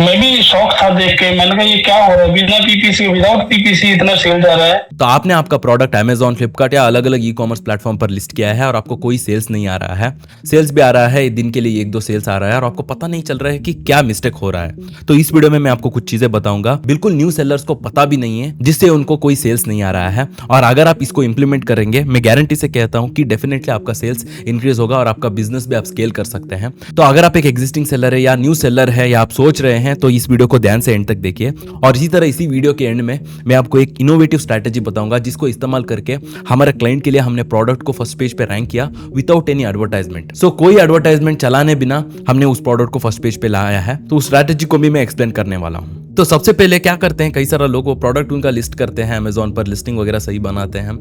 मैं भी शौक था देख के, मैंने कहा ये क्या हो रहा है, बिना पीपीसी विदाउट पीपीसी इतना सेल जा रहा है। तो आपने आपका प्रोडक्ट अमेजॉन, फ्लिपकार्ट या अलग अलग ई कॉमर्स प्लेटफॉर्म पर लिस्ट किया है और आपको कोई सेल्स नहीं आ रहा है, सेल्स भी आ रहा है दिन के लिए 1-2 सेल्स आ रहा है और आपको पता नहीं चल रहा है कि क्या मिस्टेक हो रहा है। तो इस वीडियो में मैं आपको कुछ चीजें बताऊंगा, बिल्कुल न्यू सेलर्स को पता भी नहीं है, जिससे उनको कोई सेल्स नहीं आ रहा है। और अगर आप इसको इंप्लीमेंट करेंगे, मैं गारंटी से कहता हूं कि डेफिनेटली आपका सेल्स इंक्रीज होगा और आपका बिजनेस भी आप स्केल कर सकते हैं। तो अगर आप एक एग्जिस्टिंग सेलर है या न्यू सेलर है या आप सोच रहे हैं, तो इस वीडियो को ध्यान से एंड तक देखिए। और इसी तरह इसी वीडियो के एंड में मैं आपको एक इनोवेटिव स्ट्रैटेजी बताऊंगा, जिसको इस्तेमाल करके हमारे क्लाइंट के लिए हमने प्रोडक्ट को फर्स्ट पेज पे रैंक किया विदाउट एनी एडवर्टाइजमेंट। सो कोई एडवर्टाइजमेंट चलाने बिना हमने उस प्रोडक्ट को फर्स्ट पेज पे लाया है। तो उस स्ट्रैटेजी को भी मैं एक्सप्लेन करने वाला हूं। तो सबसे पहले क्या करते हैं, कई सारा लोग वो प्रोडक्ट उनका लिस्ट करते हैं अमेजोन पर, लिस्टिंग वगैरह सही बनाते हैं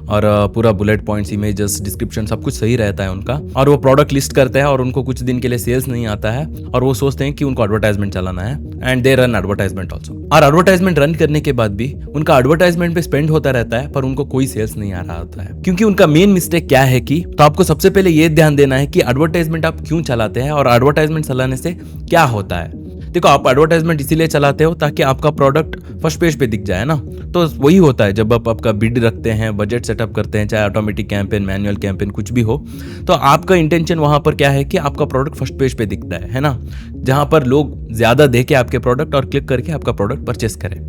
और पूरा बुलेट पॉइंट्स, इमेजेस, डिस्क्रिप्शन सब कुछ सही रहता है उनका, और वो प्रोडक्ट लिस्ट करते हैं और उनको कुछ दिन के लिए सेल्स नहीं आता है और वो सोचते हैं कि उनको एडवर्टाइजमेंट चलाना है and they run advertisement also. और एडवर्टाइजमेंट रन करने के बाद भी उनका एडवर्टाइजमेंट पे स्पेंड होता रहता है पर उनको कोई सेल्स नहीं आ रहा होता है। क्योंकि उनका मेन मिस्टेक क्या है कि, तो आपको सबसे पहले ये ध्यान देना है कि एडवर्टाइजमेंट आप क्यों चलाते हैं और एडवर्टाइजमेंट चलाने से क्या होता है। देखो, आप एडवर्टाइजमेंट इसीलिए चलाते हो ताकि आपका प्रोडक्ट फर्स्ट पेज पे दिख जाए ना। तो वही होता है जब आप आपका बिड रखते हैं, बजट सेटअप करते हैं, चाहे ऑटोमेटिक कैंपेन, मैनुअल कैंपेन, कुछ भी हो, तो आपका इंटेंशन वहां पर क्या है कि आपका प्रोडक्ट फर्स्ट पेज पे दिखता है ना, जहां पर लोग ज्यादा देखें आपके प्रोडक्ट और क्लिक करके आपका प्रोडक्ट परचेस करें।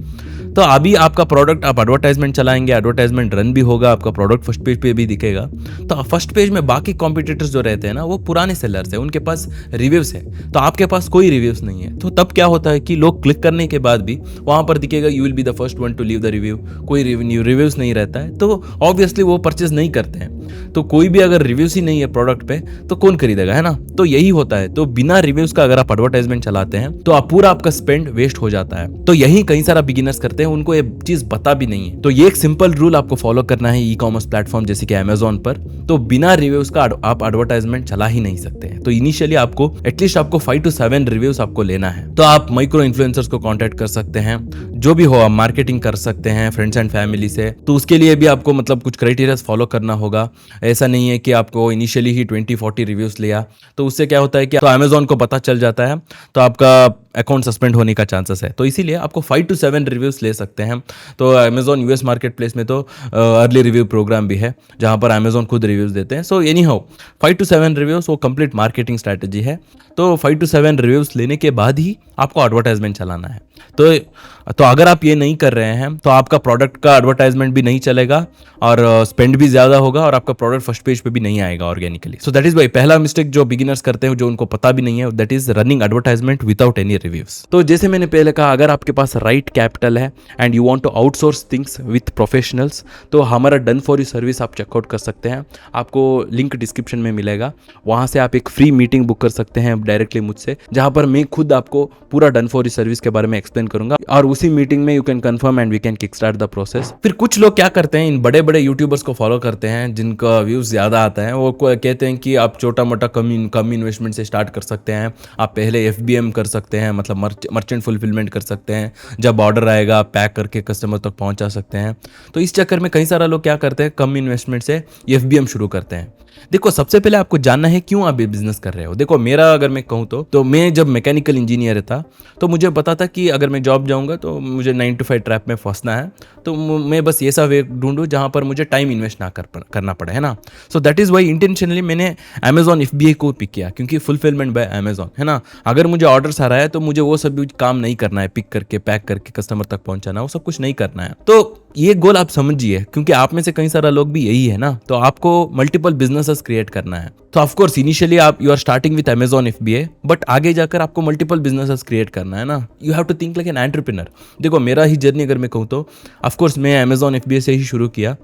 तो अभी आपका प्रोडक्ट आप एडवर्टाइजमेंट चलाएंगे, एडवर्टाइजमेंट रन भी होगा, आपका प्रोडक्ट फर्स्ट पेज पे भी दिखेगा। तो फर्स्ट पेज में बाकी कॉम्पिटिटर्स जो रहते हैं ना, वो पुराने सेलर्स है, उनके पास रिव्यूज है, तो आपके पास कोई रिव्यूज नहीं है। तो तब क्या होता है कि लोग क्लिक करने के बाद भी वहां पर दिखेगा you will be the first one two leave the review, कोई रिव्यूज नहीं रहता है, तो ऑब्वियसली वो परचेज नहीं करते हैं। तो कोई भी अगर रिव्यूज ही नहीं है प्रोडक्ट पे तो कौन खरीदेगा, है ना। तो यही होता है। तो बिना रिव्यूज का अगर आप एडवर्टाइजमेंट चलाते हैं तो आप पूरा आपका स्पेंड वेस्ट हो जाता है। तो यही कई सारा बिगिनर्स करते हैं, उनको ये चीज पता भी नहीं है। तो ये एक सिंपल रूल आपको फॉलो करना है ई कॉमर्स प्लेटफॉर्म जैसे कि अमेजोन पर। तो बिना रिव्यूज का आप एडवर्टाइजमेंट चला ही नहीं सकते हैं। तो इनिशियली आपको एटलीस्ट आपको 5 to 7 रिव्यूज आपको लेना है। तो आप माइक्रो इन्फ्लुएंसर्स को कांटेक्ट कर सकते हैं, जो भी हो, आप मार्केटिंग कर सकते हैं फ्रेंड्स एंड फैमिली से। तो उसके लिए भी आपको मतलब कुछ क्राइटेरिया फॉलो करना होगा। ऐसा नहीं है कि आपको इनिशियली ही 20-40 रिव्यूज लिया तो उससे क्या होता है कि तो अमेजोन को पता चल जाता है तो आपका अकाउंट सस्पेंड होने का चांसेस है। तो इसीलिए आपको 5 to 7 रिव्यूज ले सकते हैं। तो अमेजोन यूएस मार्केट प्लेस में तो अर्ली रिव्यू प्रोग्राम भी है जहां पर अमेजोन खुद रिव्यूज देते हैं। So any how 5 to 7 reviews वो कंप्लीट मार्केटिंग स्ट्रैटेजी है। तो 5 to 7 रिव्यूज लेने के बाद ही आपको एडवर्टाइजमेंट चलाना है। तो अगर आप ये नहीं कर रहे हैं तो आपका प्रोडक्ट का एडवर्टाइजमेंट भी नहीं चलेगा और स्पेंड भी ज्यादा होगा और आपका प्रोडक्ट फर्स्ट पेज पे भी नहीं आएगा organically. So that is why पहला मिस्टेक जो बिगिनर्स करते हैं, जो उनको पता भी नहीं है, that is running advertisement without any reviews. तो जैसे मैंने पहले कहा, अगर आपके पास राइट कैपिटल है and you want to outsource things with professionals, तो हमारा डन फॉर यू सर्विस आप चेकआउट कर सकते हैं। आपको लिंक डिस्क्रिप्शन में मिलेगा, वहां से आप एक फ्री मीटिंग बुक कर सकते हैं डायरेक्टली मुझसे, जहां पर मैं खुद आपको पूरा डन फॉर यू सर्विस के बारे में एक्सप्लेन करूंगा और उसी मीटिंग में you can confirm and we can kick start the process. फिर कुछ लोग क्या करते हैं, इन बड़े बड़े यूट्यूबर्स को फॉलो करते हैं जिनका व्यूज ज्यादा आता है। वो कहते हैं कि आप छोटा मोटा कम इन्वेस्टमेंट से स्टार्ट कर सकते हैं, आप पहले FBM कर सकते हैं, मतलब मर्चेंट फुलफिलमेंट कर सकते हैं, जब ऑर्डर आएगा आप पैक करके कस्टमर तक पहुंचा सकते हैं। तो इस चक्कर में कई सारा लोग क्या करते हैं, कम इन्वेस्टमेंट से FBM शुरू करते हैं। देखो, सबसे पहले आपको जानना है क्यों आप बिजनेस कर रहे हो। देखो, मेरा अगर मैं कहूँ तो मैं जब मैकेनिकल इंजीनियर था तो मुझे पता था कि अगर मैं जॉब जाऊँगा तो मुझे 9 to 5 ट्रैप में फंसना है। तो मैं बस ऐसा वे ढूंढूं जहाँ पर मुझे टाइम इन्वेस्ट ना करना पड़े, है ना। सो दैट इज़ वाई इंटेंशनली मैंने अमेजॉन FBA को पिक किया, क्योंकि फुलफिलमेंट बाय अमेजॉन, है ना। अगर मुझे ऑर्डर्स आ रहा है तो मुझे वो सब काम नहीं करना है, पिक करके पैक करके कस्टमर तक पहुंचाना, वो सब कुछ नहीं करना है। तो ये गोल आप समझिए, क्योंकि आप में से कई सारा लोग भी यही है ना। तो आपको मल्टीपल बिजनेसेस क्रिएट करना है। तो ऑफ कोर्स इनिशियली आप you are starting with Amazon FBA, but आगे जाकर आपको मल्टीपल बिजनेसेस क्रिएट करना है ना। You have to think like an entrepreneur. देखो, मेरा ही जर्नी अगर मैं कहूँ तो ऑफ कोर्स मैं अमेजॉन FBA से ही शुरू किया,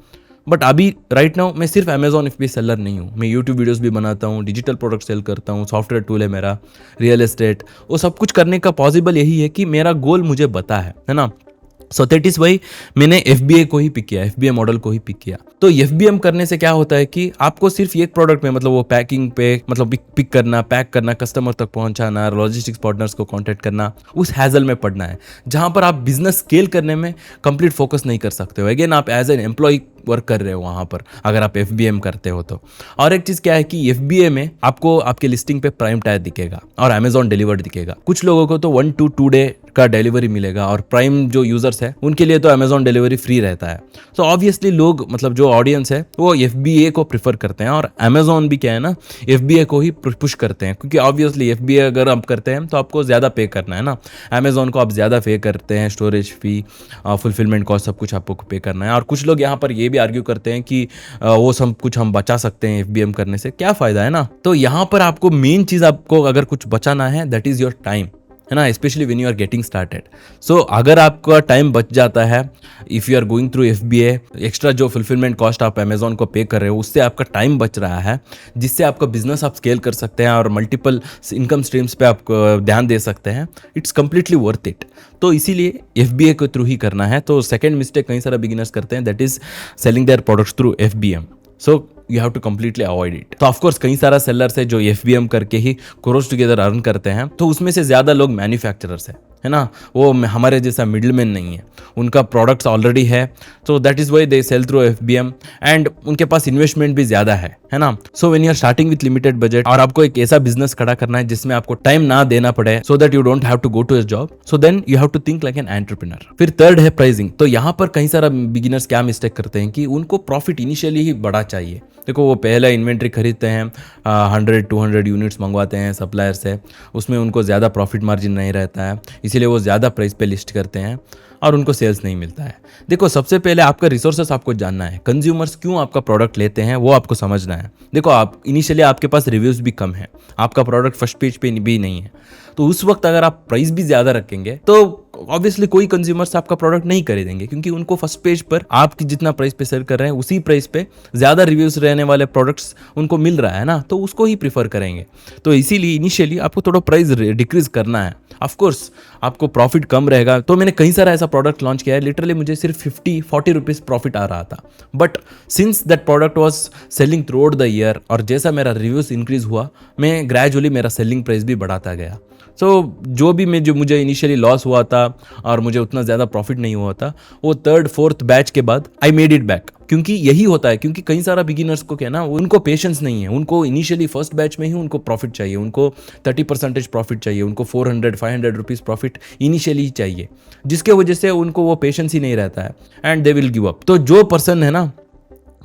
बट अभी राइट नाउ मैं सिर्फ अमेजॉन FBA सेलर नहीं हूँ। मैं यूट्यूब वीडियोस भी बनाता हूँ, डिजिटल प्रोडक्ट सेल करता हूँ, सॉफ्टवेयर टूल है मेरा, रियल एस्टेट, वो सब कुछ करने का पॉसिबल यही है कि मेरा गोल मुझे पता है ना। सो दैट इज वाई मैंने FBA को ही पिक किया, FBA मॉडल को ही पिक किया। तो FBM करने से क्या होता है कि आपको सिर्फ एक प्रोडक्ट में मतलब वो पैकिंग पे मतलब पिक करना, पैक करना, कस्टमर तक पहुंचाना, लॉजिस्टिक्स पार्टनर्स को कांटेक्ट करना, उस हैजल में पड़ना है जहां पर आप बिजनेस स्केल करने में कंप्लीट फोकस नहीं कर सकते हो। अगेन आप एज एन एम्प्लॉय वर्क कर रहे हो वहां पर अगर आप FBM करते हो तो। और एक चीज क्या है कि FBA में आपको आपके लिस्टिंग पे प्राइम टायर दिखेगा और Amazon डिलीवर्ड दिखेगा। कुछ लोगों को तो 1 to 2 डे का डिलीवरी मिलेगा और प्राइम जो यूजर्स है उनके लिए तो Amazon डिलीवरी फ्री रहता है। तो ऑब्वियसली लोग मतलब जो ऑडियंस है वो FBA को प्रिफर करते हैं और Amazon भी क्या है ना FBA को ही पुश करते हैं, क्योंकि ऑब्वियसली FBA अगर आप करते हैं तो आपको ज़्यादा पे करना है ना। Amazon को आप ज़्यादा पे करते हैं, स्टोरेज फी, फुलफिलमेंट कॉस्ट सब कुछ आपको पे करना है। और कुछ लोग यहाँ पर ये भी आर्ग्यू करते हैं कि वो सब कुछ हम बचा सकते हैं FBM करने से, क्या फ़ायदा है ना। तो यहाँ पर आपको मेन चीज़ आपको अगर कुछ बचाना है दैट इज़ योर टाइम, है ना, specially when you are getting started. So अगर आपका टाइम बच जाता है if you are going through FBA, extra जो फुलफिलमेंट कॉस्ट आप Amazon को पे कर रहे हो उससे आपका टाइम बच रहा है, जिससे आपका बिजनेस आप स्केल कर सकते हैं और मल्टीपल इनकम स्ट्रीम्स पे आप ध्यान दे सकते हैं। It's completely worth it. तो इसीलिए FBA के थ्रू ही करना है। तो सेकेंड मिस्टेक कई सारे बिगिनर्स करते हैं that is selling their products through FBM। So you have to completely avoid it. तो ऑफकोर्स कई सारा सेलर्स है जो FBM करके ही क्रोस टुगेदर अर्न करते हैं, तो उसमें से ज़्यादा लोग मैन्युफैक्चरर्स है ना, वो हमारे जैसा मिडिलमैन नहीं है, उनका प्रोडक्ट्स ऑलरेडी है। तो that is why they sell through FBM and उनके पास इन्वेस्टमेंट भी ज़्यादा है ना। So when you are starting with limited budget और आपको एक ऐसा बिजनेस खड़ा करना है जिसमें आपको टाइम ना देना पड़े so that you don't have to go to a job, so then you have to think like an entrepreneur. फिर थर्ड है प्राइसिंग। तो यहाँ पर कई सारा बिगिनर्स क्या मिस्टेक करते हैं कि उनको प्रॉफिट इनिशियली ही बड़ा चाहिए। देखो वो पहला इन्वेंट्री खरीदते हैं, 100-200 यूनिट्स मंगवाते हैं सप्लायर से, उसमें उनको ज़्यादा प्रॉफिट मार्जिन नहीं रहता है, इसीलिए वो ज़्यादा प्राइस पे लिस्ट करते हैं और उनको सेल्स नहीं मिलता है। देखो सबसे पहले आपका रिसोर्सेस आपको जानना है, कंज्यूमर्स क्यों आपका प्रोडक्ट लेते हैं वो आपको समझना है। देखो आप इनिशियली आपके पास रिव्यूज़ भी कम है, आपका प्रोडक्ट फर्स्ट पेज पे भी नहीं है, तो उस वक्त अगर आप प्राइस भी ज़्यादा रखेंगे तो ऑब्वियसली कोई कंज्यूमर्स आपका प्रोडक्ट नहीं खरीदेंगे, क्योंकि उनको फर्स्ट पेज पर आपकी जितना प्राइस पे सेल कर रहे हैं उसी प्राइस पे ज़्यादा रिव्यूज़ रहने वाले प्रोडक्ट्स उनको मिल रहा है ना, तो उसको ही प्रीफर करेंगे। तो इसीलिए इनिशियली आपको थोड़ा प्राइस डिक्रीज करना है। ऑफ कोर्स आपको प्रॉफिट कम रहेगा। तो मैंने कई सारा ऐसा प्रोडक्ट लॉन्च किया है, लिटरली मुझे सिर्फ 50-40 रुपीज़ प्रॉफिट आ रहा था, but since that product was selling through out the year और जैसा मेरा रिव्यूज़ इंक्रीज हुआ मैं ग्रेजुअली मेरा सेलिंग प्राइस भी बढ़ाता गया। जो मुझे इनिशियली लॉस हुआ था और मुझे उतना ज़्यादा प्रॉफिट नहीं हुआ था, वो 3rd-4th बैच के बाद आई मेड इट बैक। क्योंकि यही होता है, क्योंकि कई सारा बिगिनर्स को क्या ना उनको पेशेंस नहीं है, उनको इनिशियली फर्स्ट बैच में ही उनको प्रॉफिट चाहिए, उनको 30% प्रॉफिट चाहिए, उनको 400-500 रुपीज़ प्रॉफिट इनिशियली ही चाहिए, जिसके वजह से उनको वो पेशेंस ही नहीं रहता है and they will give up. तो जो पर्सन है ना,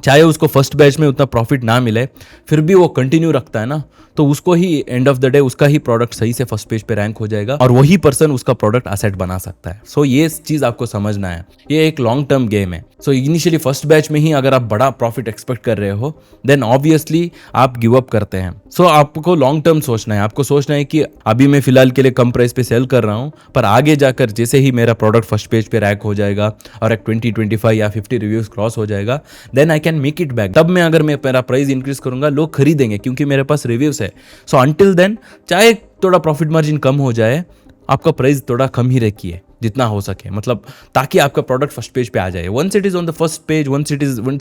चाहे उसको फर्स्ट बैच में उतना प्रॉफिट ना मिले फिर भी वो कंटिन्यू रखता है ना, तो उसको ही एंड ऑफ द डे उसका ही प्रोडक्ट सही से फर्स्ट पेज पे रैंक हो जाएगा और वही पर्सन उसका प्रोडक्ट एसेट बना सकता है। सो ये चीज़ आपको समझना है, ये एक लॉन्ग टर्म गेम है। सो इनिशियली फर्स्ट बैच में ही अगर आप बड़ा प्रॉफिट एक्सपेक्ट कर रहे हो देन ऑब्वियसली आप गिव अप करते हैं। सो आपको लॉन्ग टर्म सोचना है, आपको सोचना है कि अभी मैं फिलहाल के लिए कम प्राइस पे सेल कर रहा हूँ, पर आगे जाकर जैसे ही मेरा प्रोडक्ट फर्स्ट पेज पे रैंक हो जाएगा और एक 20-25 या 50 रिव्यूज क्रॉस हो जाएगा then I can make it back. तब मैं अगर मैं मेरा प्राइस इंक्रीज करूंगा लोग खरीदेंगे क्योंकि मेरे पास रिव्यूज है। सो अंटिल देन चाहे थोड़ा प्रॉफिट मार्जिन कम हो जाए, आपका प्राइस थोड़ा कम ही रखिए जितना हो सके, मतलब ताकि आपका प्रोडक्ट फर्स्ट पेज पे आ जाए। Once it is on the first page, once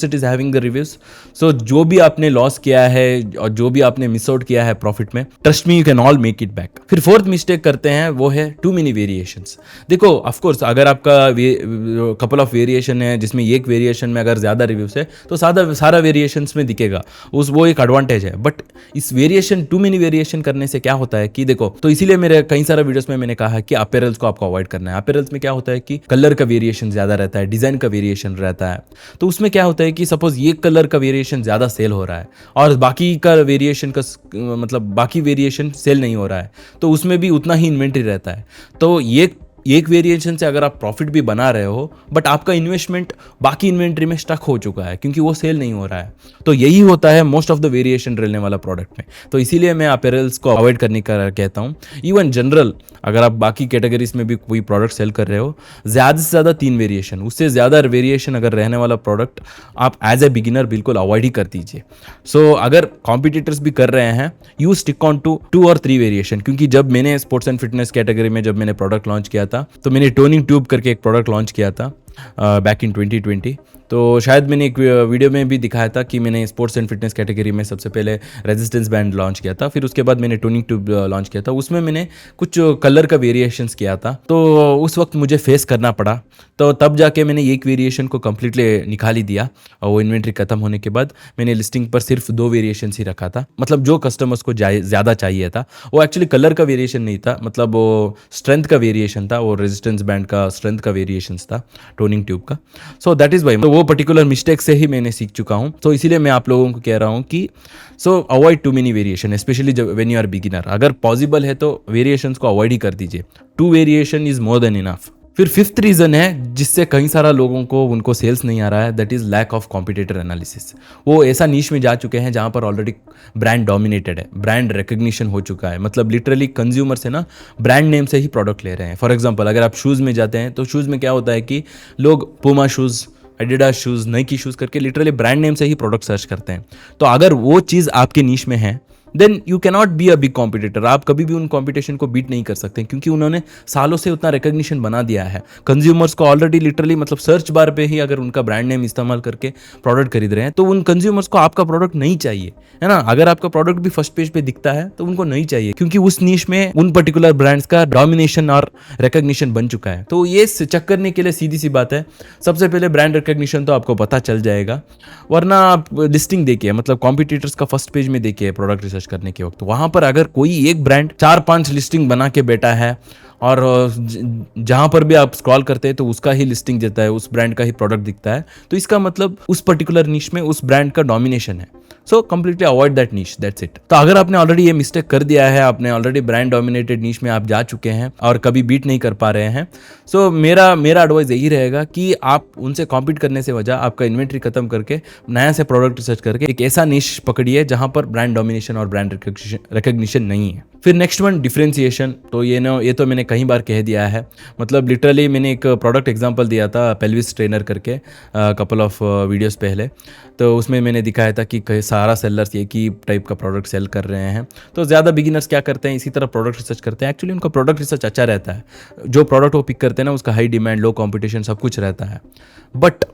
it is having the reviews, so जो भी आपने लॉस किया है और जो भी आपने मिस आउट किया है प्रॉफिट में, trust me you can all make it back. फिर फोर्थ मिस्टेक करते हैं वो है टू मेनी वेरिएशंस। देखो ऑफ कोर्स अगर आपका कपल ऑफ वेरिएशन है जिसमें एक वेरिएशन में अगर ज्यादा रिव्यूज है तो सारा वेरिएशंस में दिखेगा, वो एक एडवांटेज है। बट इस वेरिएशन टू मेनी वेरिएशन करने से क्या होता है कि देखो, तो इसीलिए मेरे कई सारे वीडियोस में मैंने कहा कि अपैरल्स को आपको अवॉइड करना है। अपैरल्स में क्या होता है कि कलर का वेरिएशन ज्यादा रहता है, डिजाइन का वेरिएशन रहता है, तो उसमें क्या होता है कि सपोज ये कलर का वेरिएशन ज्यादा सेल हो रहा है और बाकी का वेरिएशन का मतलब बाकी वेरिएशन सेल नहीं हो रहा है, तो उसमें भी उतना ही इन्वेंट्री रहता है। तो ये एक वेरिएशन से अगर आप प्रॉफिट भी बना रहे हो बट आपका इन्वेस्टमेंट बाकी इन्वेंट्री में स्टक हो चुका है क्योंकि वो सेल नहीं हो रहा है, तो यही होता है मोस्ट ऑफ द वेरिएशन रहने वाला प्रोडक्ट में। तो इसीलिए मैं अपैरल्स को अवॉइड करने का कहता हूँ। इवन जनरल अगर आप बाकी कैटेगरीज में भी कोई प्रोडक्ट सेल कर रहे हो, ज़्यादा से ज़्यादा 3 वेरिएशन, उससे ज़्यादा वेरिएशन अगर रहने वाला प्रोडक्ट आप एज ए बिगिनर बिल्कुल अवॉइड ही कर दीजिए। सो अगर कॉम्पिटिटर्स भी कर रहे हैं, यू स्टिक ऑन टू 2 और 3 वेरिएशन, क्योंकि जब मैंने स्पोर्ट्स एंड फिटनेस कैटेगरी में जब मैंने प्रोडक्ट लॉन्च किया था था। तो मैंने टोनिंग ट्यूब करके एक प्रोडक्ट लॉन्च किया था बैक इन 2020। तो शायद मैंने एक वीडियो में भी दिखाया था कि मैंने स्पोर्ट्स एंड फिटनेस कैटेगरी में सबसे पहले रेजिस्टेंस बैंड लॉन्च किया था, फिर उसके बाद मैंने टोनिंग ट्यूब लॉन्च किया था। उसमें मैंने कुछ कलर का वेरिएशंस किया था, तो उस वक्त मुझे फेस करना पड़ा। तो तब जाके मैंने एक वेरिएशन को कम्प्लीटली निकाल ही दिया, और वो इन्वेंट्री खत्म होने के बाद मैंने लिस्टिंग पर सिर्फ 2 वेरिएशंस ही रखा था। मतलब जो कस्टमर्स को ज़्यादा चाहिए था, वो एक्चुअली कलर का वेरिएशन नहीं था, मतलब वो स्ट्रेंथ का वेरिएशन था, वो रेजिस्टेंस बैंड का स्ट्रेंथ का वेरिएशंस था टोनिंग ट्यूब का। सो दैट इज़ वाई, तो वो पर्टिकुलर मिस्टेक से ही मैंने सीख चुका हूँ। तो इसीलिए मैं आप लोगों को कह रहा हूँ कि so avoid too many variation, specially जब व्हेन यू आर बिगिनर। अगर पॉसिबल है तो वेरिएशंस को अवॉइड ही कर दीजिए। 2 variation is more than enough. फिर 5th रीज़न है जिससे कई सारा लोगों को उनको सेल्स नहीं आ रहा है, that is lack of competitor analysis. वो ऐसा नीश में जा चुके हैं जहाँ पर ऑलरेडी ब्रांड डोमिनेटेड है, ब्रांड रिकग्निशन हो चुका है। मतलब लिटरली कंज्यूमर से ना ब्रांड नेम से ही प्रोडक्ट ले रहे हैं। फॉर एग्जांपल अगर आप शूज़ में जाते हैं तो शूज़ में क्या होता है कि लोग Puma shoes, Adidas shoes, Nike shoes करके लिटरली ब्रांड नेम से ही प्रोडक्ट सर्च करते हैं। तो अगर वो चीज़ आपके नीश में है, then you cannot be a big competitor. आप कभी भी उन कॉम्पिटिशन को बीट नहीं कर सकते, क्योंकि उन्होंने सालों से उतना रिकग्निशन बना दिया है। कंज्यूमर्स को ऑलरेडी लिटरली, मतलब सर्च बार पे ही अगर उनका ब्रांड नेम इस्तेमाल करके प्रोडक्ट खरीद रहे हैं, तो उन कंज्यूमर्स को आपका प्रोडक्ट नहीं चाहिए, है ना। अगर आपका प्रोडक्ट भी फर्स्ट पेज पे दिखता है तो उनको नहीं चाहिए, क्योंकि उस नीश में उन पर्टिकुलर ब्रांड्स का डोमिनेशन और रिकग्निशन बन चुका है। तो ये चेक करने के लिए सीधी सी बात है, सबसे पहले ब्रांड रिकग्निशन तो आपको पता चल जाएगा, वरना आप लिस्टिंग देखिए, मतलब कॉम्पिटिटर्स का फर्स्ट पेज में देखिए प्रोडक्ट रिसर्च करने के वक्त। वहां पर अगर कोई एक ब्रांड 4-5 लिस्टिंग बना के बैठा है, और जहां पर भी आप स्क्रॉल करते हैं तो उसका ही लिस्टिंग देता है, उस ब्रांड का ही प्रोडक्ट दिखता है, तो इसका मतलब उस पर्टिकुलर निश में उस ब्रांड का डोमिनेशन है। सो कंप्लीटली अवॉइड दैट निश, दैट्स इट। तो अगर आपने ऑलरेडी ये मिस्टेक कर दिया है, आपने ऑलरेडी ब्रांड डोमिनेटेड निश में आप जा चुके हैं और कभी बीट नहीं कर पा रहे हैं, सो मेरा एडवाइस यही रहेगा कि आप उनसे कॉम्पीट करने से वजह आपका इन्वेंट्री खत्म करके नया से प्रोडक्ट रिसर्च करके एक ऐसा निश पकड़िए जहां पर ब्रांड डोमिनेशन और ब्रांड रिकग्निशन नहीं है। फिर नेक्स्ट वन, डिफरेंशिएशन। तो ये तो मैंने कई बार कह दिया है, मतलब लिटरली मैंने एक प्रोडक्ट एग्जांपल दिया था पेल्विस ट्रेनर करके कपल ऑफ वीडियोस पहले। तो उसमें मैंने दिखाया था कि सारा सेलर्स एक ही टाइप का प्रोडक्ट सेल कर रहे हैं। तो ज़्यादा बिगिनर्स क्या करते हैं, इसी तरह प्रोडक्ट रिसर्च करते हैं। एक्चुअली उनका प्रोडक्ट रिसर्च अच्छा रहता है, जो प्रोडक्ट वो पिक करते हैं ना उसका हाई डिमांड, लो कॉम्पिटिशन सब कुछ रहता है। बट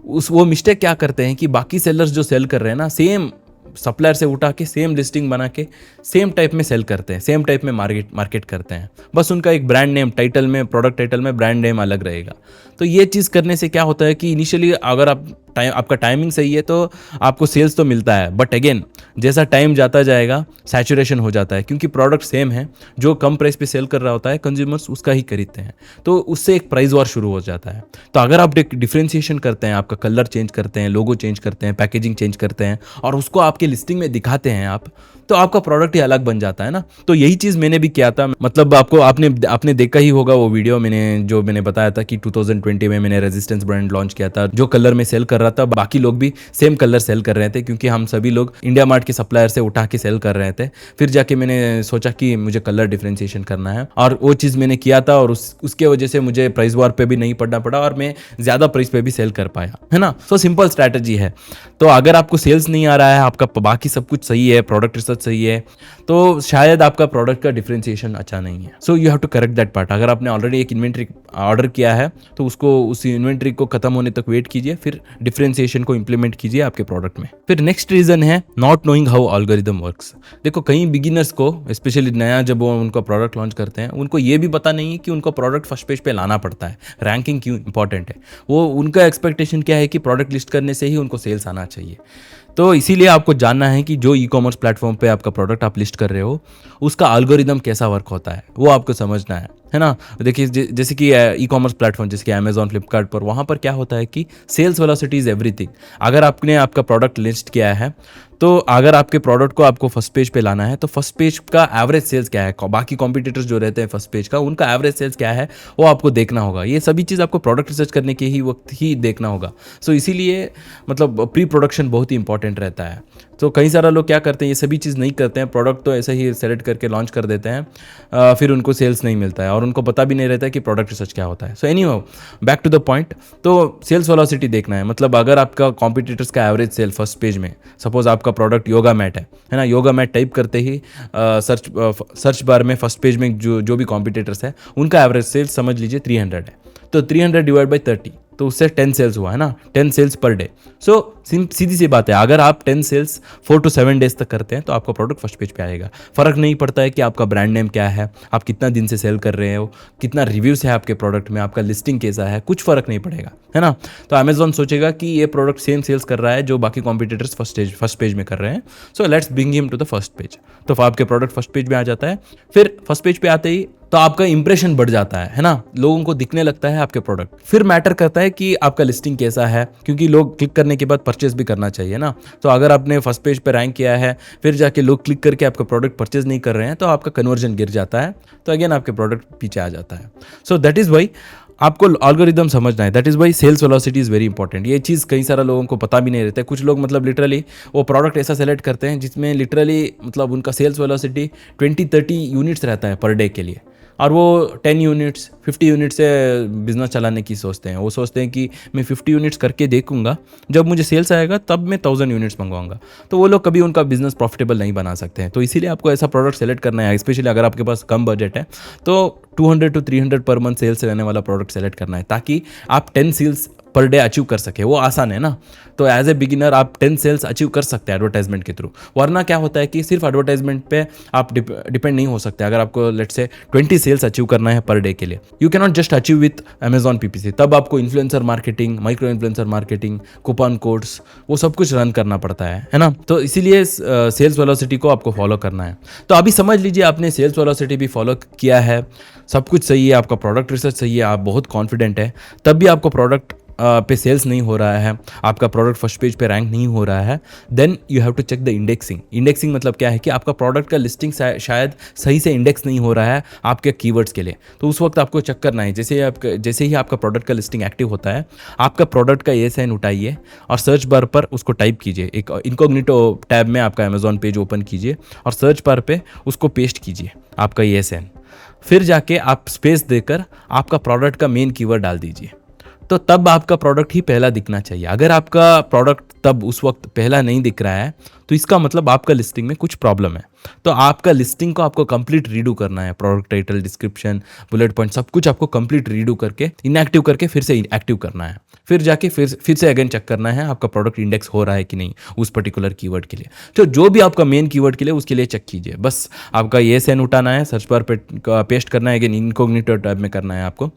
वो मिस्टेक क्या करते हैं कि बाकी सेलर्स जो सेल कर रहे हैं ना, सेम सप्लायर से उठा के सेम लिस्टिंग बना के सेम टाइप में सेल करते हैं, सेम टाइप में मार्केट करते हैं। बस उनका एक ब्रांड नेम टाइटल में, प्रोडक्ट टाइटल में ब्रांड नेम अलग रहेगा। तो ये चीज़ करने से क्या होता है कि इनिशियली अगर आपका टाइमिंग सही है तो आपको सेल्स तो मिलता है, बट अगेन जैसा टाइम जाता जाएगा सैचुरेशन हो जाता है, क्योंकि प्रोडक्ट सेम है, जो कम प्राइस पे सेल कर रहा होता है कंज्यूमर्स उसका ही खरीदते हैं, तो उससे एक प्राइस वॉर शुरू हो जाता है। तो अगर आप डिफरेंशिएशन करते हैं, आपका कलर चेंज करते हैं, लोगो चेंज करते हैं, पैकेजिंग चेंज करते हैं और उसको आपके लिस्टिंग में दिखाते हैं आप, तो आपका प्रोडक्ट ही अलग बन जाता है ना। तो यही चीज़ मैंने भी किया था, मतलब आपने देखा ही होगा वो वीडियो मैंने बताया था कि 2020 में मैंने रेजिस्टेंस ब्रांड लॉन्च किया था, जो कलर में सेल कर रहा था बाकी लोग भी सेम कलर सेल कर रहे थे, क्योंकि हम सभी लोग इंडिया मार्ट के सप्लायर से उठा के सेल कर रहे थे। फिर जाके मैंने सोचा कि मुझे कलर डिफरेंशिएशन करना है, और वो चीज़ मैंने किया था, और उसके वजह से मुझे प्राइस वॉर पे भी नहीं पड़ना पड़ा और मैं ज़्यादा प्राइस पे भी सेल कर पाया, है ना। सो सिंपल स्ट्रैटेजी है। तो अगर आपको सेल्स नहीं आ रहा है, आपका बाकी सब कुछ सही है, प्रोडक्ट रिसर्च सही है, तो शायद आपका प्रोडक्ट का डिफरेंशिएशन अच्छा नहीं है। So you have to correct that part. अगर आपने ऑलरेडी एक इन्वेंट्री ऑर्डर किया है तो उस इन्वेंट्री को खत्म होने तक वेट कीजिए, फिर डिफरेंशिएशन को इंप्लीमेंट कीजिए आपके प्रोडक्ट में। फिर नेक्स्ट रीजन है not knowing how algorithm works. देखो कई बिगिनर्स को, स्पेशली नया जब वो उनका प्रोडक्ट लॉन्च करते हैं, उनको ये भी पता नहीं है कि उनको प्रोडक्ट फर्स्ट पेज पे लाना पड़ता है, रैंकिंग क्यों इंपॉर्टेंट है। वो उनका एक्सपेक्टेशन क्या है कि प्रोडक्ट लिस्ट करने से ही उनको सेल्स आना चाहिए। तो इसीलिए आपको जानना है कि जो ई कॉमर्स प्लेटफॉर्म पे आपका प्रोडक्ट आप लिस्ट कर रहे हो उसका एल्गोरिदम कैसा वर्क होता है, वो आपको समझना है ना। देखिए जैसे कि ई कॉमर्स प्लेटफॉर्म जैसे कि अमेजॉन, फ्लिपकार्ट पर, वहाँ पर क्या होता है कि सेल्स वेलोसिटी इज़ एवरीथिंग। अगर आपने आपका प्रोडक्ट लिस्ट किया है तो अगर आपके प्रोडक्ट को आपको फर्स्ट पेज पे लाना है तो फर्स्ट पेज का एवरेज सेल्स क्या है, बाकी कॉम्पिटिटर्स जो रहते हैं फर्स्ट पेज का उनका एवरेज सेल्स क्या है, वो आपको देखना होगा। ये सभी चीज़ आपको प्रोडक्ट रिसर्च करने के ही वक्त ही देखना होगा। सो इसीलिए मतलब प्री प्रोडक्शन बहुत ही इंपॉर्टेंट रहता है। तो कई सारा लोग क्या करते हैं, ये सभी चीज़ नहीं करते हैं, प्रोडक्ट तो ऐसे ही सेलेक्ट करके लॉन्च कर देते हैं, फिर उनको सेल्स नहीं मिलता है और उनको पता भी नहीं रहता है कि प्रोडक्ट रिसर्च क्या होता है। So anyway, back to the point, तो सेल्स वेलोसिटी देखना है। मतलब अगर आपका कॉम्पिटिटर्स का एवरेज सेल फर्स्ट पेज में, सपोज आपका प्रोडक्ट योगा मैट है ना, योगा मैट टाइप करते ही सर्च बार में फर्स्ट पेज में जो भी कॉम्पिटिटर्स है उनका एवरेज सेल्स समझ लीजिए 300 है, तो 300 डिवाइड बाई 30, तो उससे 10 सेल्स हुआ है ना, 10 सेल्स पर डे। सो सीधी सी बात है, अगर आप 10 सेल्स 4 to 7 डेज तक करते हैं तो आपका प्रोडक्ट फर्स्ट पेज पे आएगा। फर्क नहीं पड़ता है कि आपका ब्रांड नेम क्या है, आप कितना दिन से सेल कर रहे हो, कितना रिव्यूज है आपके प्रोडक्ट में, आपका लिस्टिंग कैसा है, कुछ फर्क नहीं पड़ेगा, है ना। तो अमेजॉन सोचेगा कि ये प्रोडक्ट सेम सेल्स कर रहा है जो बाकी कॉम्पिटिटर्स फर्स्ट पेज में कर रहे हैं, so let's bring him to the first page. तो आपके प्रोडक्ट फर्स्ट पेज में आ जाता है। फिर फर्स्ट पेज पे आते ही तो आपका इंप्रेशन बढ़ जाता है ना, लोगों को दिखने लगता है आपके प्रोडक्ट। फिर मैटर करता है कि आपका लिस्टिंग कैसा है, क्योंकि लोग क्लिक करने के बाद परचेज भी करना चाहिए ना। तो अगर आपने फर्स्ट पेज पे रैंक किया है, फिर जाके लोग क्लिक करके आपका प्रोडक्ट परचेज नहीं कर रहे हैं, तो आपका कन्वर्जन गिर जाता है, तो अगेन आपके प्रोडक्ट पीछे आ जाता है। सो दैट इज़ वाई आपको एल्गोरिदम समझना है, that is why sales velocity is very important. ये चीज़ कई सारे लोगों को पता भी नहीं रहता है। कुछ लोग मतलब लिटरली वो प्रोडक्ट ऐसा सेलेक्ट करते हैं जिसमें लिटरली मतलब उनका सेल्स वेलोसिटी 20-30 यूनिट्स रहता है पर डे के लिए, और वो 10 यूनिट्स 50 यूनिट्स से बिजनेस चलाने की सोचते हैं। वो सोचते हैं कि मैं 50 यूनिट्स करके देखूंगा, जब मुझे सेल्स आएगा तब मैं 1000 यूनिट्स मंगवाऊंगा। तो वो लोग कभी उनका बिजनेस प्रॉफिटेबल नहीं बना सकते हैं। तो इसीलिए आपको ऐसा प्रोडक्ट सेलेक्ट करना है, स्पेशली अगर आपके पास कम बजट है तो 200 to 300 पर मंथ सेल्स रहने वाला प्रोडक्ट सेलेक्ट करना है, ताकि आप 10 सेल्स पर डे अचीव कर सके। वो आसान है ना। तो एज ए बिगिनर आप 10 सेल्स अचीव कर सकते हैं एडवर्टाइजमेंट के थ्रू। वरना क्या होता है कि सिर्फ एडवर्टाइजमेंट पे आप डिपेंड नहीं हो सकते। अगर आपको लेट्स से 20 सेल्स अचीव करना है पर डे के लिए, you can not just achieve with Amazon PPC. तब आपको influencer marketing, micro influencer marketing, coupon codes, वो सब कुछ रन करना पड़ता है ना। तो इसीलिए सेल्स वेलोसिटी को आपको फॉलो करना है। तो अभी समझ लीजिए आपने सेल्स वेलोसिटी भी फॉलो किया है, सब कुछ सही है, आपका प्रोडक्ट रिसर्च सही है, आप बहुत कॉन्फिडेंट है, तब भी आपको प्रोडक्ट पे सेल्स नहीं हो रहा है, आपका प्रोडक्ट फर्स्ट पेज पे रैंक नहीं हो रहा है, then you have to check the indexing. Indexing मतलब क्या है कि आपका प्रोडक्ट का लिस्टिंग शायद सही से इंडेक्स नहीं हो रहा है आपके कीवर्ड्स के लिए। तो उस वक्त आपको चेक करना है, जैसे ही आपका प्रोडक्ट का लिस्टिंग एक्टिव होता है, आपका प्रोडक्ट का ASIN उठाइए और सर्च बार पर उसको टाइप कीजिए। एक इनकॉग्निटो टैब में आपका अमेजॉन पेज ओपन कीजिए और सर्च बार पे उसको पेस्ट कीजिए आपका ASIN। फिर जाके आप स्पेस देकर आपका प्रोडक्ट का मेन कीवर्ड डाल दीजिए। तो तब आपका प्रोडक्ट ही पहला दिखना चाहिए। अगर आपका प्रोडक्ट तब उस वक्त पहला नहीं दिख रहा है, तो इसका मतलब आपका लिस्टिंग में कुछ प्रॉब्लम है। तो आपका लिस्टिंग को आपको कंप्लीट रीडू करना है। Product title, description, bullet point, सब कुछ आपको कंप्लीट रीडू करके, इनएक्टिव करके फिर से एक्टिव करना है। फिर जाके फिर से अगेन चेक करना है आपका प्रोडक्ट इंडेक्स हो रहा है कि नहीं उस पर्टिकुलर कीवर्ड के लिए। तो जो भी आपका मेन कीवर्ड के लिए, उसके लिए चेक कीजिए। बस आपका ASIN उठाना है, सर्च बार पे पेस्ट करना है, अगेन इनकॉग्निटो टैब में करना है, आपको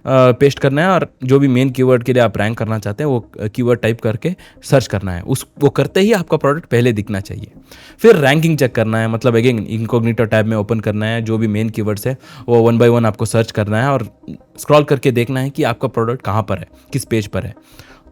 पेस्ट करना है, और जो भी मेन कीवर्ड के लिए आप रैंक करना चाहते हैं वो कीवर्ड टाइप करके सर्च करना है। वो करते ही आपका प्रोडक्ट पहले दिखना चाहिए। फिर रैंकिंग चेक करना है, मतलब अगेन इनकॉग्निटो टैब में ओपन करना है, जो भी मेन कीवर्ड्स है वो 1 by 1 आपको सर्च करना है और स्क्रॉल करके देखना है कि आपका प्रोडक्ट कहाँ पर है, किस पेज पर है।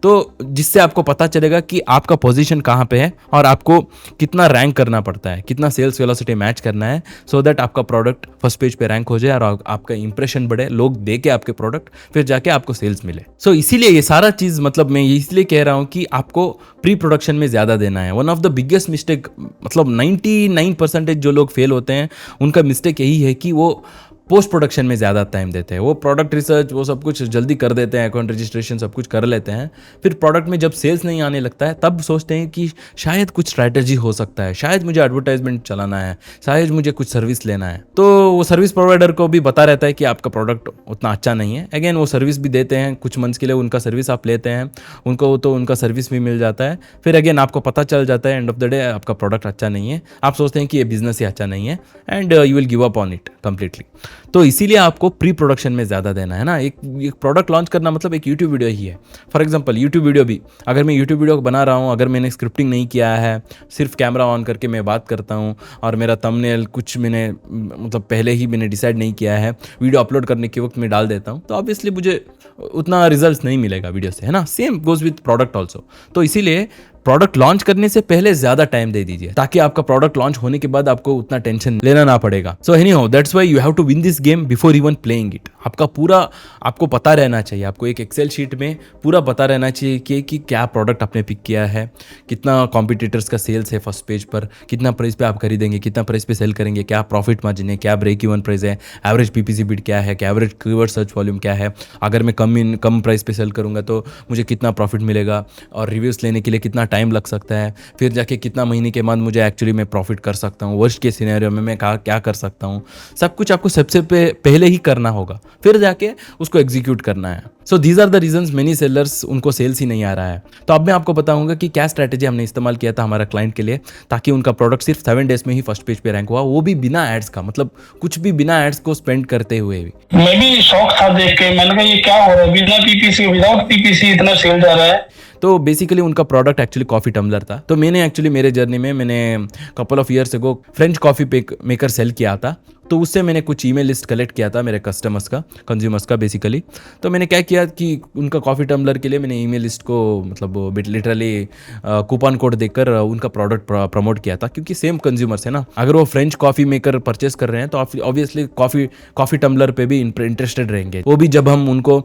तो जिससे आपको पता चलेगा कि आपका पोजीशन कहाँ पे है और आपको कितना रैंक करना पड़ता है, कितना सेल्स वेलोसिटी मैच करना है, सो दैट आपका प्रोडक्ट फर्स्ट पेज पे रैंक हो जाए और आपका इंप्रेशन बढ़े, लोग देखे आपके प्रोडक्ट, फिर जाके आपको सेल्स मिले। सो इसीलिए ये सारा चीज़, मतलब मैं इसलिए कह रहा हूँ कि आपको प्री प्रोडक्शन में ज़्यादा देना है। One of the biggest mistake, मतलब 99% जो लोग फेल होते हैं उनका मिस्टेक यही है कि वो पोस्ट प्रोडक्शन में ज़्यादा टाइम देते हैं। वो प्रोडक्ट रिसर्च वो सब कुछ जल्दी कर देते हैं, अकाउंट रजिस्ट्रेशन सब कुछ कर लेते हैं, फिर प्रोडक्ट में जब सेल्स नहीं आने लगता है तब सोचते हैं कि शायद कुछ स्ट्रैटेजी हो सकता है, शायद मुझे एडवर्टाइजमेंट चलाना है, शायद मुझे कुछ सर्विस लेना है। तो वो सर्विस प्रोवाइडर को भी पता रहता है कि आपका प्रोडक्ट उतना अच्छा नहीं है। अगेन वो सर्विस भी देते हैं कुछ मंथ्स के लिए, उनका सर्विस आप लेते हैं, उनको तो उनका सर्विस भी मिल जाता है। फिर अगेन आपको पता चल जाता है एंड ऑफ द डे आपका प्रोडक्ट अच्छा नहीं है, आप सोचते हैं कि ये बिजनेस ही अच्छा नहीं है and you will give up on it completely. तो इसीलिए आपको प्री प्रोडक्शन में ज़्यादा देना है ना। एक प्रोडक्ट लॉन्च करना मतलब एक यूट्यूब वीडियो ही है। फॉर एग्जांपल यूट्यूब वीडियो भी, अगर मैं यूट्यूब वीडियो बना रहा हूँ, अगर मैंने स्क्रिप्टिंग नहीं किया है, सिर्फ कैमरा ऑन करके मैं बात करता हूँ और मेरा थंबनेल कुछ मैंने मतलब पहले ही मैंने डिसाइड नहीं किया है, वीडियो अपलोड करने के वक्त मैं डाल देता हूँ, तो ऑब्वियसली मुझे उतना रिजल्ट नहीं मिलेगा वीडियो से, है ना। Same goes with product also. तो इसीलिए प्रोडक्ट लॉन्च करने से पहले ज्यादा टाइम दे दीजिए ताकि आपका प्रोडक्ट लॉन्च होने के बाद आपको उतना टेंशन लेना ना पड़ेगा। So anyhow that's why you have to win this game before even playing it. आपका पूरा आपको पता रहना चाहिए, आपको एक एक्सेल शीट में पूरा पता रहना चाहिए कि क्या प्रोडक्ट आपने पिक किया है, कितना कॉम्पिटिटर्स का सेल्स है फर्स्ट पेज पर, कितना प्राइस पे आप खरीदेंगे, कितना प्राइस पे सेल करेंगे, क्या प्रॉफिट मार्जिन है, क्या ब्रेक इवन प्राइस है, एवरेज पीपीसी बिड क्या है, क्या एवरेज कीवर्ड सर्च वॉल्यूम क्या है, अगर मैं कम प्राइस पे सेल करूंगा तो मुझे कितना प्रॉफिट मिलेगा, और रिव्यूज़ लेने के लिए कितना टाइम लग सकता है, फिर जाके कितना महीने के बाद मुझे एक्चुअली मैं प्रॉफिट कर सकता हूँ, वर्स्ट के सिनेरियो में मैं क्या कर सकता हूँ, सब कुछ आपको सबसे पहले ही करना होगा, फिर जाके उसको एग्जीक्यूट करना है। So these are the reasons many sellers उनको सेल्स ही नहीं आ रहा है। तो अब मैं आपको बताऊंगा कि क्या स्ट्रैटेजी हमने इस्तेमाल किया था हमारा क्लाइंट के लिए ताकि उनका प्रोडक्ट सिर्फ 7 डेज में ही फर्स्ट पेज पे रैंक हुआ, वो भी बिना एड्स का, मतलब कुछ भी बिना एड्स को स्पेंड करते हुए भी। मैं भी शौक था देख के, मैंने कहा ये क्या हो रहा है, बिना पीपीसी विदाउट पीपीसी इतना सेल जा रहा है। तो बेसिकली उनका प्रोडक्ट एक्चुअली कॉफ़ी टम्बलर था। तो मैंने एक्चुअली मेरे जर्नी में मैंने couple of years ago French coffee maker sell किया था। तो उससे मैंने कुछ ईमेल लिस्ट कलेक्ट किया था मेरे कस्टमर्स का, कंज्यूमर्स का बेसिकली। तो मैंने क्या किया कि उनका कॉफ़ी टम्बलर के लिए मैंने ईमेल लिस्ट को मतलब लिटरली कूपन कोड देकर उनका प्रोडक्ट प्रमोट किया था, क्योंकि सेम कंज्यूमर्स है ना। अगर वो फ्रेंच कॉफ़ी मेकर परचेस कर रहे हैं तो ऑब्वियसली कॉफ़ी टम्बलर पे भी इंटरेस्टेड रहेंगे, वो भी जब हम उनको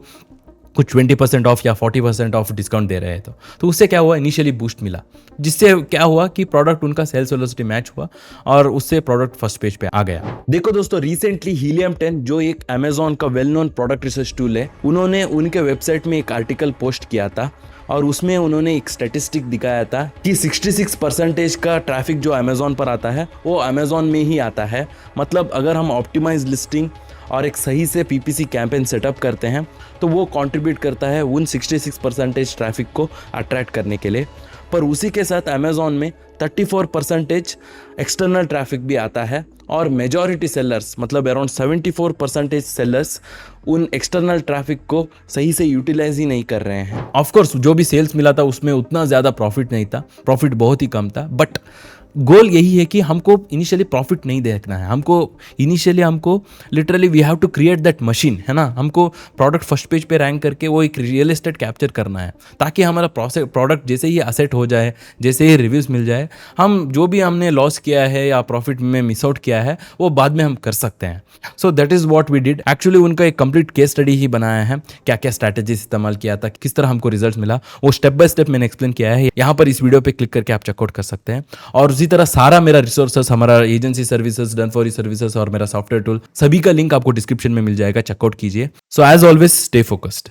कुछ 20% ऑफ या 40% ऑफ डिस्काउंट दे रहे हैं। तो उससे क्या हुआ, इनिशियली बूस्ट मिला, जिससे क्या हुआ कि प्रोडक्ट उनका सेल्स वेलोसिटी मैच हुआ और उससे प्रोडक्ट फर्स्ट पेज पे आ गया। देखो दोस्तों, रिसेंटली हीलियम 10 जो एक अमेजॉन का well known product research tool है, उन्होंने उनके वेबसाइट में एक आर्टिकल पोस्ट किया था और उसमें उन्होंने एक स्टैटिस्टिक दिखाया था कि 66% का ट्रैफिक जो अमेजॉन पर आता है वो अमेजॉन में ही आता है। मतलब अगर हम ऑप्टिमाइज लिस्टिंग और एक सही से पीपीसी कैंपेन सेटअप करते हैं तो वो कंट्रीब्यूट करता है उन 66% ट्रैफिक को अट्रैक्ट करने के लिए। पर उसी के साथ अमेजॉन में 34% एक्सटर्नल ट्रैफिक भी आता है और मेजॉरिटी सेलर्स मतलब अराउंड 74% सेलर्स उन एक्सटर्नल ट्रैफिक को सही से यूटिलाइज ही नहीं कर रहे हैं। ऑफ कोर्स जो भी सेल्स मिला था उसमें उतना ज़्यादा प्रॉफिट नहीं था, प्रॉफिट बहुत ही कम था, बट गोल यही है कि हमको इनिशियली प्रॉफिट नहीं देखना है, हमको literally we have to create that machine, है ना। हमको प्रोडक्ट फर्स्ट पेज पे रैंक करके वो एक रियल एस्टेट कैप्चर करना है ताकि हमारा प्रोडक्ट जैसे ही असेट हो जाए, जैसे ही रिव्यूज़ मिल जाए, हम जो भी हमने लॉस किया है या प्रॉफिट में मिस आउट किया है वो बाद में हम कर सकते हैं। So that is what we did. Actually उनका एक कंप्लीट केस स्टडी ही बनाया है, क्या क्या स्ट्रैटेजीज इस्तेमाल किया था, किस तरह हमको रिजल्ट मिला, वो स्टेप बाय स्टेप मैंने एक्सप्लेन किया है। यहाँ पर इस वीडियो पे क्लिक करके आप चेकआउट कर सकते हैं। और उसी तरह सारा मेरा रिसोर्सेस, हमारा agency services, done for you services और मेरा सॉफ्टवेयर टूल, सभी का लिंक आपको डिस्क्रिप्शन में मिल जाएगा, चेकआउट कीजिए। So as always stay focused.